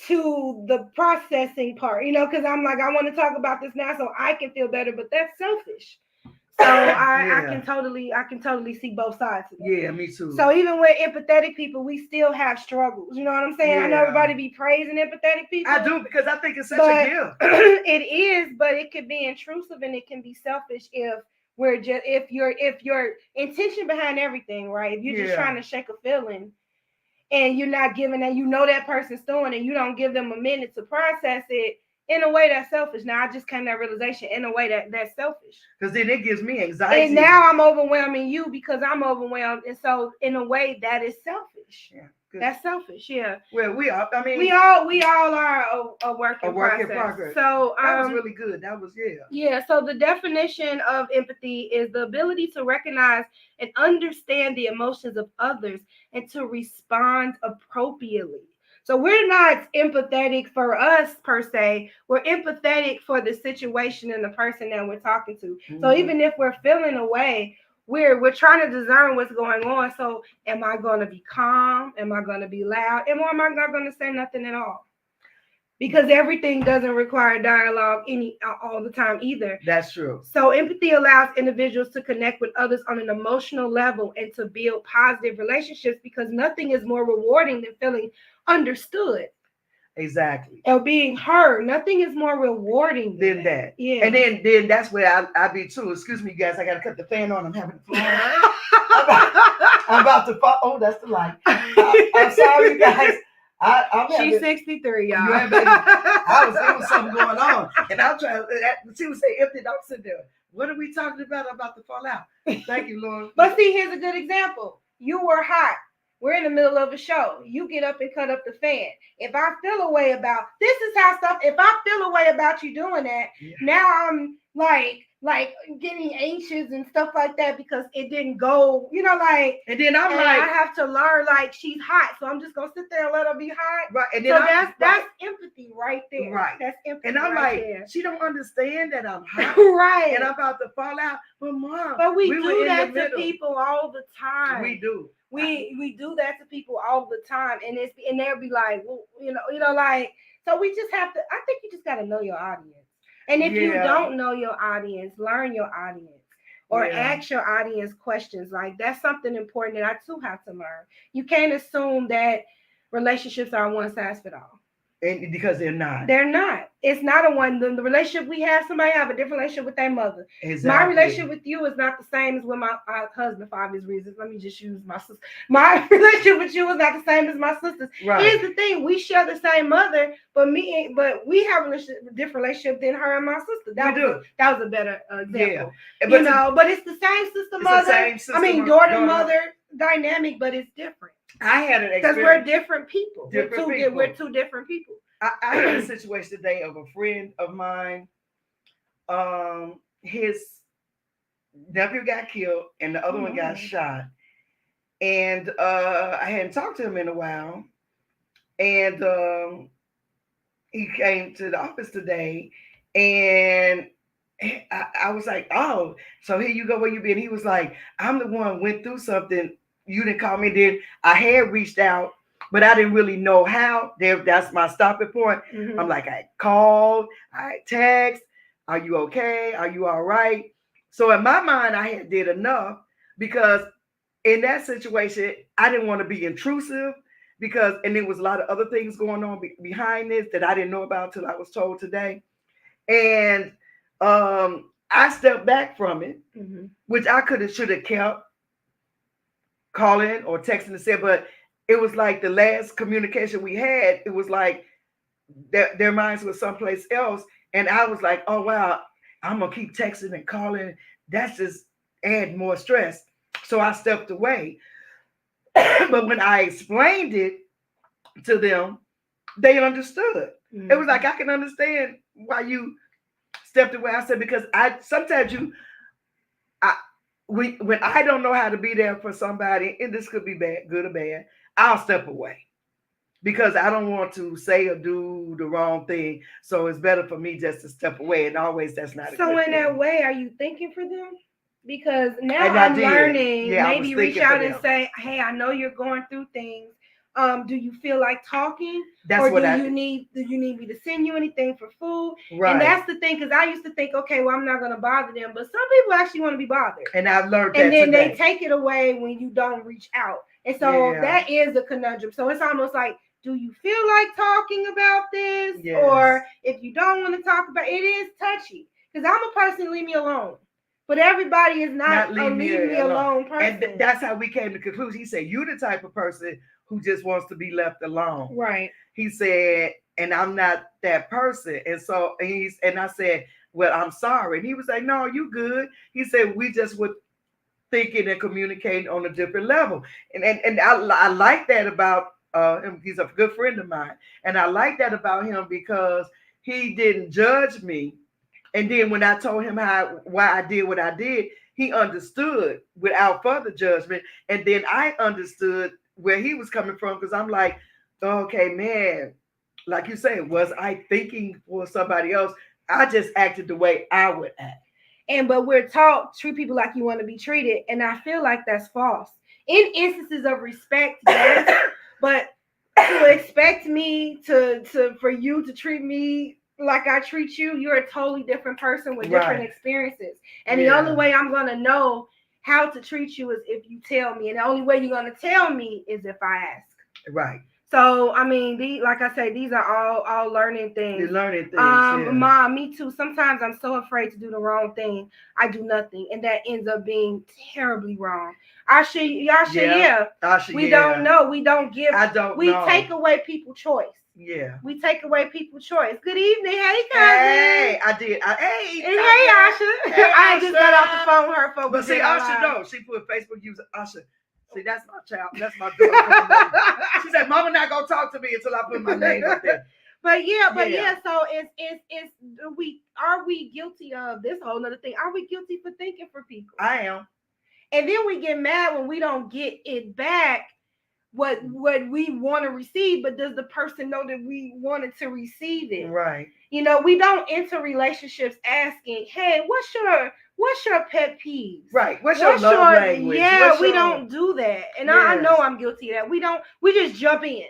to the processing part, you know, because I'm like, I want to talk about this now so I can feel better, but that's selfish. So I can totally see both sides of that. Yeah, me too. So even with empathetic people, we still have struggles. You know what I'm saying? I know everybody be praising empathetic people. I do, because I think it's such a gift. It is, but it could be intrusive and it can be selfish if your intention behind everything, right? If you're just trying to shake a feeling and you're not giving that, you know that person's doing, and you don't give them a minute to process it. In a way, that's selfish. Now, I just came to that realization. In a way, that's selfish. Because then it gives me anxiety. And now I'm overwhelming you because I'm overwhelmed. And so, in a way, that is selfish. Yeah, that's selfish. Yeah. Well, we all are a work in progress. So that was really good. That was Yeah. So the definition of empathy is the ability to recognize and understand the emotions of others and to respond appropriately. So we're not empathetic for us per se. We're empathetic for the situation and the person that we're talking to. So even if we're feeling a way, we're trying to discern what's going on. So am I going to be calm? Am I going to be loud? Or am I not going to say nothing at all? Because everything doesn't require dialogue all the time either. That's true. So empathy allows individuals to connect with others on an emotional level and to build positive relationships, because nothing is more rewarding than feeling understood. Exactly. Or being heard. Nothing is more rewarding than that. Yeah. And then that's where I be too. Excuse me, guys. I got to cut the fan on. I'm having the floor. I'm about to fall. Oh, that's the light. I'm sorry, guys. She's 63, y'all. It was something going on. And I'm trying to, she would say, empty, don't sit there. What are we talking about? I'm about to fall out. Thank you, Lord. But see, here's a good example. You were hot. We're in the middle of a show. You get up and cut up the fan. If I feel a way about, this is how stuff, if I feel a way about you doing that, now I'm like getting anxious and stuff like that because it didn't go, and then I have to learn, she's hot, so I'm just gonna sit there and let her be hot. Right. And then that's empathy right there. Right. That's empathy. And I'm there. She don't understand that I'm hot. Right. And I'm about to fall out. But Mom, we do that to people all the time. We do. We do that to people all the time, and they'll be like, well, so we just have to. I think you just got to know your audience, and if you don't know your audience, learn your audience, or ask your audience questions. Like, that's something important that I too have to learn. You can't assume that relationships are one size fits all. And because they're not. They're not. It's not a one. The relationship we have, somebody have a different relationship with their mother. Exactly. My relationship with you is not the same as with my husband for obvious reasons. Let me just use my sister. My relationship with you is not the same as my sister's. Right. Here's the thing: we share the same mother, but we have a different relationship than her and my sister. That was a better example. Yeah. But it's the same sister mother. Daughter mother dynamic, but it's different. I had an experience. Because we're different people. We're two different people. I had a situation today of a friend of mine. His nephew got killed and the other one got shot. And I hadn't talked to him in a while. And he came to the office today, and I was like, oh, so here you go, where you been? He was like, I'm the one who went through something. You didn't call me. Then I had reached out, but I didn't really know how. That's my stopping point. Mm-hmm. I'm like, I called, I text, are you okay? Are you all right? So in my mind, I had did enough, because in that situation, I didn't want to be intrusive, and there was a lot of other things going on behind this that I didn't know about till I was told today. And I stepped back from it, which I should have kept calling or texting and said, but it was like the last communication we had, it was like their minds were someplace else. And I was like, oh, wow, I'm going to keep texting and calling. That's just add more stress. So I stepped away. But when I explained it to them, they understood. Mm-hmm. It was like, I can understand why you stepped away. I said, because when I don't know how to be there for somebody, and this could be bad, good or bad, I'll step away because I don't want to say or do the wrong thing. So it's better for me just to step away. And always that's not a so good in thing. That way, are you thinking for them? Because now I'm learning, maybe reach out and say, hey, I know you're going through things. Do you feel like talking? That's or do you need me to send you anything for food? Right. And that's the thing, because I used to think, okay, well, I'm not going to bother them. But some people actually want to be bothered. And I've learned that And then today. They take it away when you don't reach out. And so that is a conundrum. So it's almost like, do you feel like talking about this? Yes. Or if you don't want to talk about it, it is touchy. Because I'm a person, leave me alone. But everybody is not a leave me alone person. And that's how we came to the conclusion. He said, you the type of person who just wants to be left alone. Right. He said, and I'm not that person. And so and I said, well, I'm sorry. And he was like, no, you good. He said, we just were thinking and communicating on a different level. And I like that about him. He's a good friend of mine. And I like that about him because he didn't judge me. And then when I told him why I did what I did, he understood without further judgment. And then I understood where he was coming from, because I'm like, okay, man, like you say, was I thinking for somebody else? I just acted the way I would act. but we're taught treat people like you want to be treated, and I feel like that's false. In instances of respect, yes, but to expect me for you to treat me like I treat you, you're a totally different person with different experiences. And the only way I'm gonna know how to treat you is if you tell me, and the only way you're gonna tell me is if I ask. Right. So I mean, like I say, these are all learning things. You're learning things. Mom, me too. Sometimes I'm so afraid to do the wrong thing. I do nothing, and that ends up being terribly wrong. We don't know. We don't give. We take away people's choice. Yeah. We take away people's choice. Good evening. Hey, cousin. Hey, I did. Hey, Asha. Hey, I just got off the phone with her for. But see, Asha, no. She put Facebook user Asha. See, that's my child. That's my daughter. She said, "Mama not gonna talk to me until I put my name up there." But yeah. So are we guilty of this whole other thing? Are we guilty for thinking for people? I am. And then we get mad when we don't get it back. What we want to receive, but does the person know that we wanted to receive it? Right. We don't enter relationships asking, "Hey, what's your pet peeves?" Right. What's your love language? Yeah, we don't do that, and I know I'm guilty of that. We just jump in,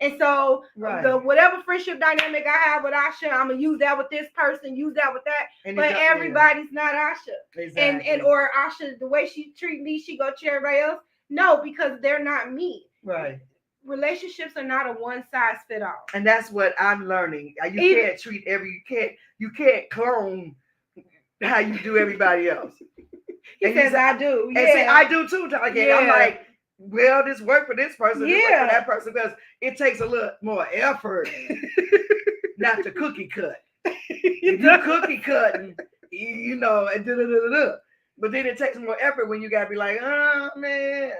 and so the whatever friendship dynamic I have with Asha, I'm gonna use that with this person, use that with that, but everybody's not Asha, exactly. and or Asha, the way she treat me, she go treat everybody else. No, because they're not me. Right. Relationships are not a one size fit all. And that's what I'm learning. Can't treat you can't clone how you do everybody else. He says I do. And see, I do too, Target. I'm like, well, this worked for this person, this worked for that person, because it takes a little more effort not to cookie cut. If you cookie cutting, and da-da-da-da-da. But then it takes more effort when you gotta be like, oh man.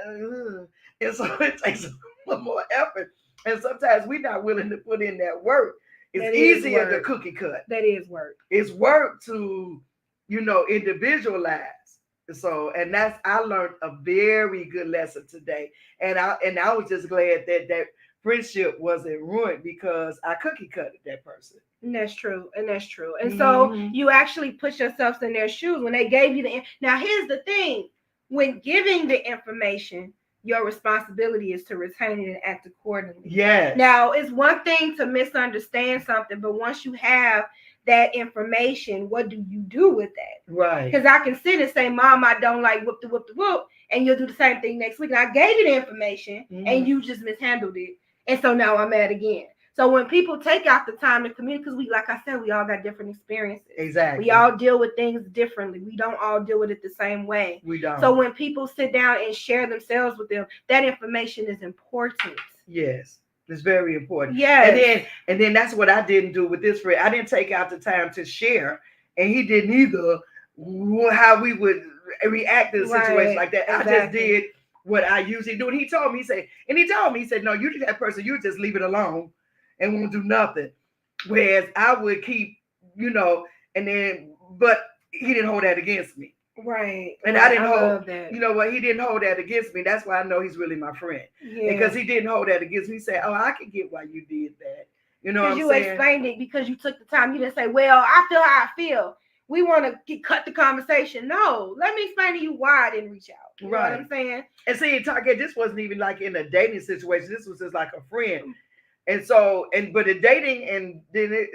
And so it takes a little more effort. And sometimes we're not willing to put in that work. It's easier to cookie cut. That is work. It's work to, individualize. So, and I learned a very good lesson today. And I was just glad that friendship wasn't ruined because I cookie cutted that person. And that's true. And so you actually put yourselves in their shoes when they gave you now here's the thing. When giving the information, your responsibility is to retain it and act accordingly. Yes. Now, it's one thing to misunderstand something, but once you have that information, what do you do with that? Right. Because I can sit and say, Mom, I don't like whoop the whoop, and you'll do the same thing next week. And I gave you the information and you just mishandled it. And so now I'm mad again. So when people take out the time to communicate, because like I said, we all got different experiences. Exactly. We all deal with things differently. We don't all deal with it the same way. We don't. So when people sit down and share themselves with them, that information is important. Yes. It's very important. Yes. And then that's what I didn't do with this friend. I didn't take out the time to share, and he didn't either, how we would react in a situation like that. Exactly. I just did what I usually do. And he told me, he said, no, you that person, you just leave it alone and won't do nothing. Whereas I would keep, but he didn't hold that against me. Right. And I didn't hold that. You know what? He didn't hold that against me. That's why I know he's really my friend. Yeah. Because he didn't hold that against me. He said, I can get why you did that. You know what I'm saying? Because you explained it, because you took the time. You didn't say, well, I feel how I feel. We want to cut the conversation. No, let me explain to you why I didn't reach out. You know what I'm saying? And see, Target, this wasn't even like in a dating situation. This was just like a friend. And so, but the dating and then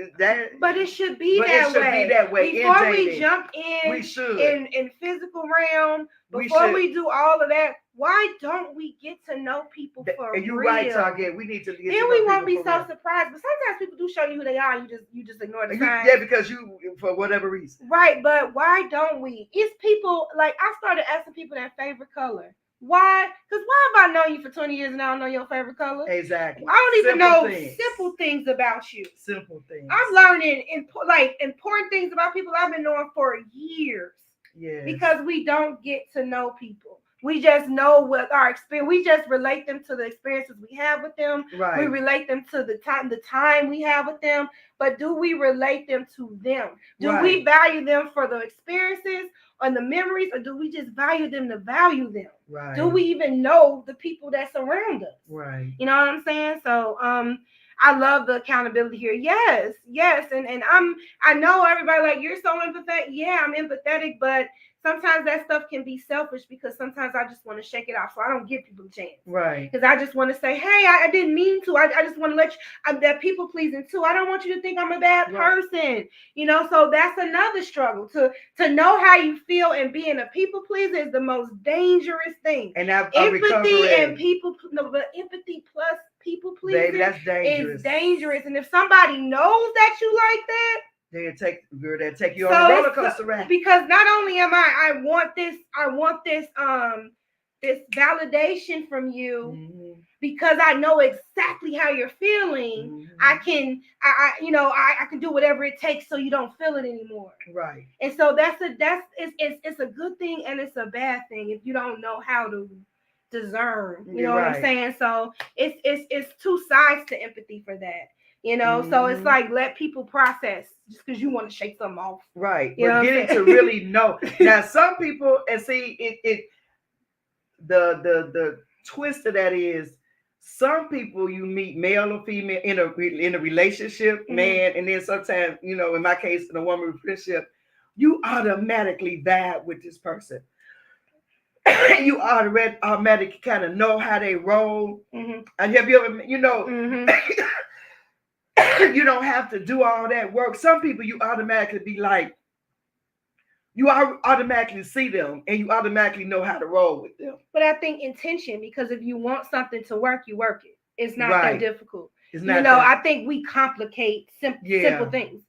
but it should be that way. Before we jump in, we should in physical realm. Before we do all of that, why don't we get to know people for and you're real? Right, Target. We need to get then we won't be so surprised. But sometimes people do show you who they are. You just ignore the signs. Yeah, because you for whatever reason. Right, but why don't we? It's people like I started asking people their favorite color. Why? Because why have I known you for 20 years and I don't know your favorite color? Exactly. I don't even know simple things about you. Simple things. I'm learning important things about people I've been knowing for years. Yeah. Because we don't get to know people. We just know what our experience. We just relate them to the experiences we have with them. Right. We relate them to the time we have with them. But do we relate them to them? Do we value them for the experiences and the memories, or do we just value them to value them? Right. Do we even know the people that surround us? Right. You know what I'm saying? So I love the accountability here. Yes. And I know everybody like, you're so empathetic. Yeah, I'm empathetic, but sometimes that stuff can be selfish because sometimes I just want to shake it off. So I don't give people a chance. Right. Because I just want to say, hey, I didn't mean to. I just want to let you, I'm that people pleasing too. I don't want you to think I'm a bad person. You know, so that's another struggle. To know how you feel and being a people pleaser is the most dangerous thing. And empathy and people, no, but empathy plus people pleasing is dangerous. And if somebody knows that you like that, they'll take you on a roller coaster ride. Because not only am I want this this validation from you, mm-hmm. because I know exactly how you're feeling. Mm-hmm. I can do whatever it takes so you don't feel it anymore. Right. And so it's a good thing and it's a bad thing if you don't know how to discern. You know what I'm saying? So it's two sides to empathy for that. You know, mm-hmm. So it's like, let people process just because you want to shake something off. Right. But getting to really know. Now, some people, and see, the twist of that is, some people you meet, male or female, in a relationship, mm-hmm. man, and then sometimes, you know, in my case, in a woman relationship, you automatically vibe with this person. You automatically kind of know how they roll. Mm-hmm. And have you ever, you know, mm-hmm. You don't have to do all that work. Some people you automatically be like, you automatically see them and you automatically know how to roll with them. But I think intention, because if you want something to work, you work it. It's not that difficult. It's not, I think we complicate simple things.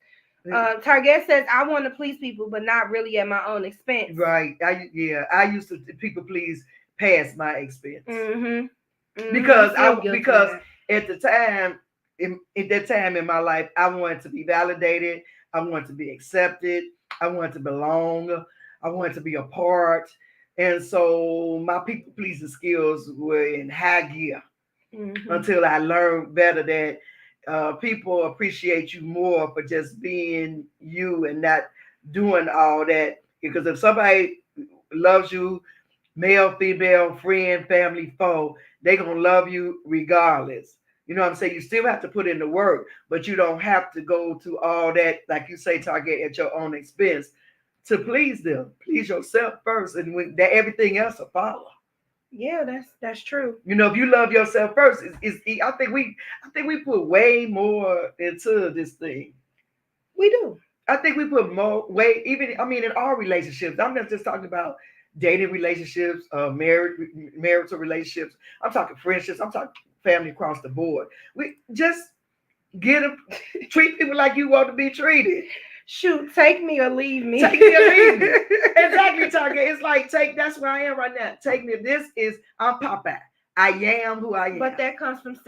Target says, I want to please people, but not really at my own expense. Right. I used to people please past my expense. Mm-hmm. Mm-hmm. Because at the time, at that time in my life, I wanted to be validated. I wanted to be accepted. I wanted to belong. I wanted to be a part. And so my people pleasing skills were in high gear, mm-hmm. until I learned better that people appreciate you more for just being you and not doing all that. Because if somebody loves you, male, female, friend, family, foe, they're going to love you regardless. You know what I'm saying? You still have to put in the work, but you don't have to go to all that, like you say, Target, at your own expense to please them. Please yourself first, and when that, everything else will follow. Yeah, that's true. You know, if you love yourself first, I think we put way more into this thing. We do. I think we put even in our relationships. I'm not just talking about dating relationships, marital relationships. I'm talking friendships. I'm talking family across the board. We just treat people like you want to be treated. Shoot, take me or leave me. Take me or leave me. Exactly, Target. It's like, that's where I am right now. Take me. I'm Popeye. I am who I am. But that comes from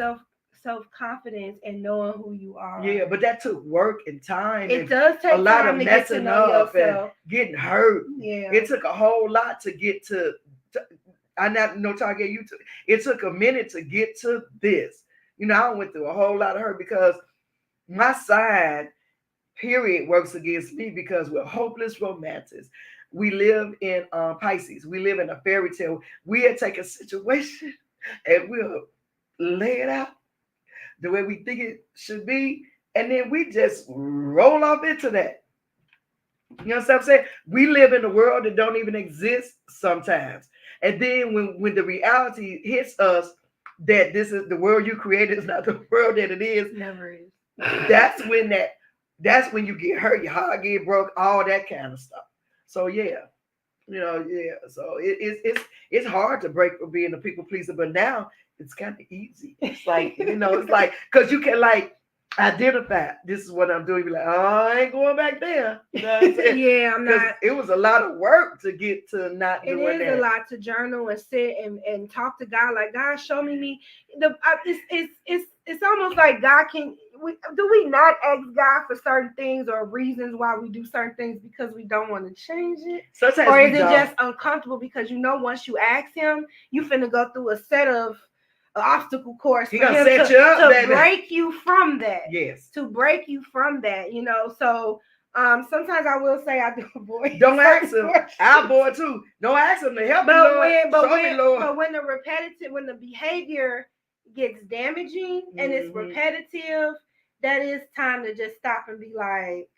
self-confidence and knowing who you are. Yeah, but that took work and time. It does take a lot time of to get to know yourself and getting hurt. Yeah. It took a whole lot to get to I not know Target. It took a minute to get to this. You know, I went through a whole lot of hurt because my side, period, works against me because we're hopeless romantics. We live in Pisces. We live in a fairy tale. We'll take a situation and we'll lay it out the way we think it should be, and then we just roll off into that. You know what I'm saying? We live in a world that don't even exist sometimes. And then when the reality hits us that this is the world you created is not the world that it is. Never is. That's when you get hurt, your heart get broke, all that kind of stuff. So yeah. You know, yeah. So it's hard to break from being a people pleaser, but now it's kind of easy. It's like, you know, it's like, because you can like identify, this is what I'm doing. Be like, oh, I ain't going back there. You know what I'm saying? Yeah, I'm not. It was a lot of work to get to not doing that. It is a lot to journal and sit and talk to God. Like, God, show me. It's almost like God can. Do we not ask God for certain things or reasons why we do certain things because we don't want to change it? Sometimes or is it just uncomfortable because you know once you ask Him, you finna go through a set of obstacle course for Him to break you from that. Yes. To break you from that, you know. So sometimes I will say I do avoid. Don't ask Him. I avoid too. Don't ask Him to help me, Lord. Show me, Lord. But when the behavior gets damaging and it's repetitive, that is time to just stop and be like,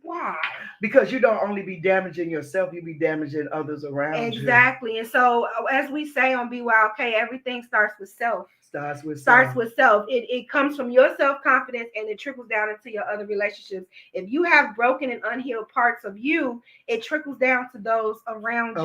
why? Because you don't only be damaging yourself, you be damaging others around you. Exactly. And so, as we say on BYOK, everything starts with self. Starts with self. It comes from your self-confidence and it trickles down into your other relationships. If you have broken and unhealed parts of you, it trickles down to those around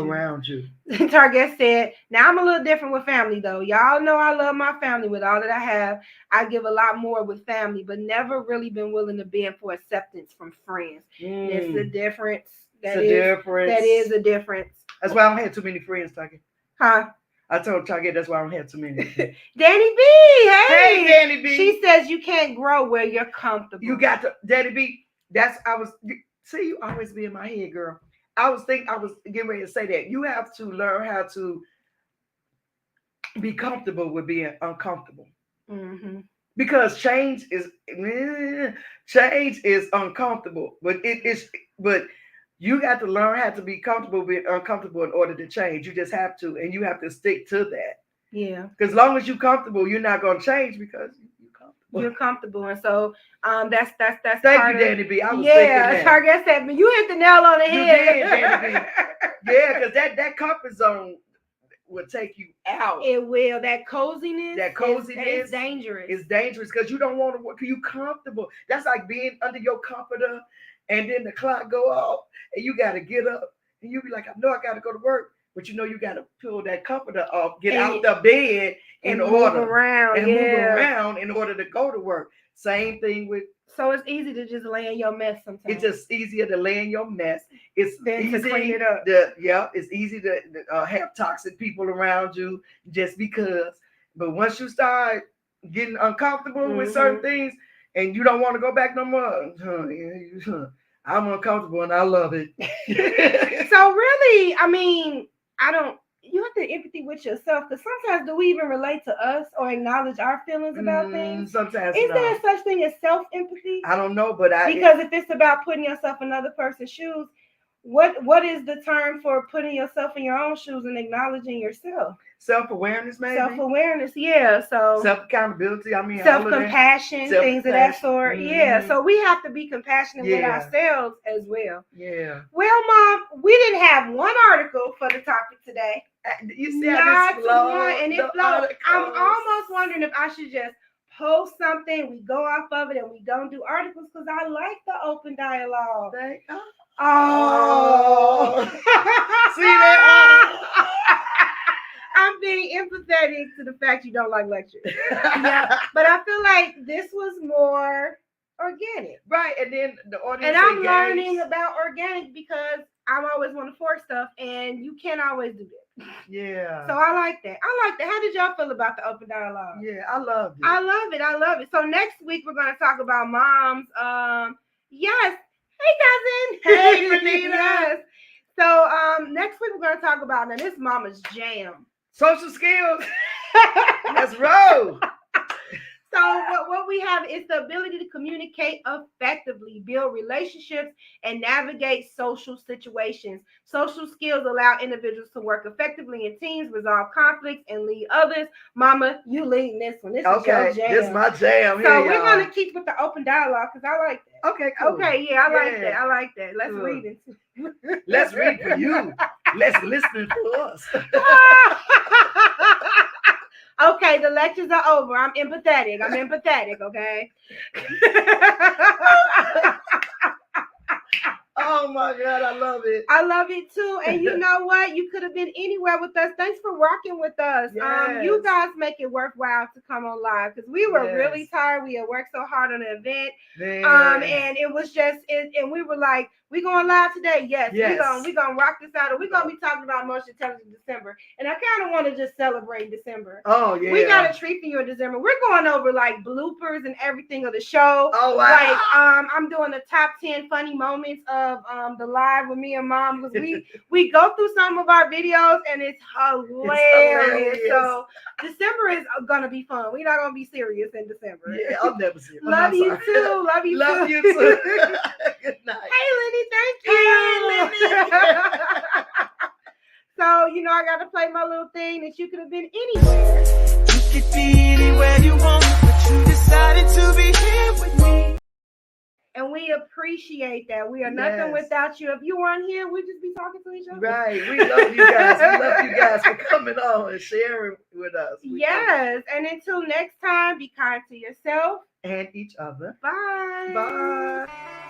you. Target said, now I'm a little different with family though. Y'all know I love my family with all that I have. I give a lot more with family, but never really been willing to bend for acceptance from friends. There's a difference. That is a difference. That's why I don't have too many friends, Target. Huh? I told Target that's why I don't have too many. Danny B, hey Danny B. She says you can't grow where you're comfortable. You got to, Danny B. See, you always be in my head, girl. I was getting ready to say that. You have to learn how to be comfortable with being uncomfortable. Because change is uncomfortable, but you got to learn how to be comfortable with uncomfortable in order to change. You just have to, and you have to stick to that. Yeah. Because as long as you're comfortable, you're not going to change because you're comfortable. You're comfortable, and so that's. Thank you, Danny B. I was thinking that. Target said, you hit the nail on the head. You did, Danny B. Yeah, because that comfort zone will take you out. It will. That coziness is dangerous. It's dangerous because you don't want to work. You comfortable. That's like being under your comforter, and then the clock go off, and you got to get up, and you be like, I know I got to go to work, but you know you got to pull that comforter off, get out the bed and move around in order to go to work. Same thing with. So it's easy to just lay in your mess sometimes. It's just easier to lay in your mess. It's easy to clean it up. It's easy to have toxic people around you just because. But once you start getting uncomfortable with certain things and you don't want to go back no more, I'm uncomfortable and I love it. So really, I mean, you have to empathy with yourself, because sometimes do we even relate to us or acknowledge our feelings about things? Sometimes is there such thing as self-empathy? I don't know, but because if it's about putting yourself in another person's shoes, what is the term for putting yourself in your own shoes and acknowledging yourself? Self-awareness, maybe. Self-awareness, yeah. So self-accountability. I mean, self-compassion, things of that sort. Yeah. So we have to be compassionate with ourselves as well. Yeah. Well, Mom, we didn't have one article for the topic today. You see how this flows, and it flows. I'm almost wondering if I should just post something, we go off of it, and we don't do articles, because I like the open dialogue. See that? I'm being empathetic to the fact you don't like lectures. Yeah, but I feel like this was more organic. Right, and then the audience. And I'm learning about organic because I always want to force stuff, and you can't always do that. Yeah. So I like that. How did y'all feel about the open dialogue? Yeah, I loved it. I love it. So next week we're going to talk about moms. Yes. Hey, cousin. Hey, Renita. Yes. So next week we're going to talk about, now this mama's jam. Social skills. Let's roll. So what we have is the ability to communicate effectively, build relationships, and navigate social situations. Social skills allow individuals to work effectively in teams, resolve conflicts, and lead others. Mama, you leading this one. This is your jam. This is my jam. So we're going to keep with the open dialogue because I like that. Okay, cool. Okay, yeah, I like that. Let's read it. Let's read for you. Let's listen for us. Okay, the lectures are over. I'm empathetic, okay? Oh my God, I love it. I love it too. And you know what? You could have been anywhere with us. Thanks for rocking with us. Yes. You guys make it worthwhile to come on live because we were really tired. We had worked so hard on the event. And it was just, and we were like, we going live today? Yes. We're gonna rock this out. And we're gonna be talking about emotional intelligence in December. And I kind of want to just celebrate December. Oh yeah. We got a treat for you in December. We're going over like bloopers and everything of the show. Oh wow. Like I'm doing the top 10 funny moments of the live with me and Mom, because we go through some of our videos and it's hilarious. So December is gonna be fun. We're not gonna be serious in December. Yeah, I'm never serious. Love you too. Love you too. Good night. Hey Lenny, thank you. Hey, Lenny. So I gotta play my little thing that you could have been anywhere. You could be we appreciate that. We are nothing without you. If you weren't here, we'd just be talking to each other. Right. We love you guys. We love you guys for coming on and sharing with us. Yes. And until next time, be kind to yourself and each other. Bye. Bye.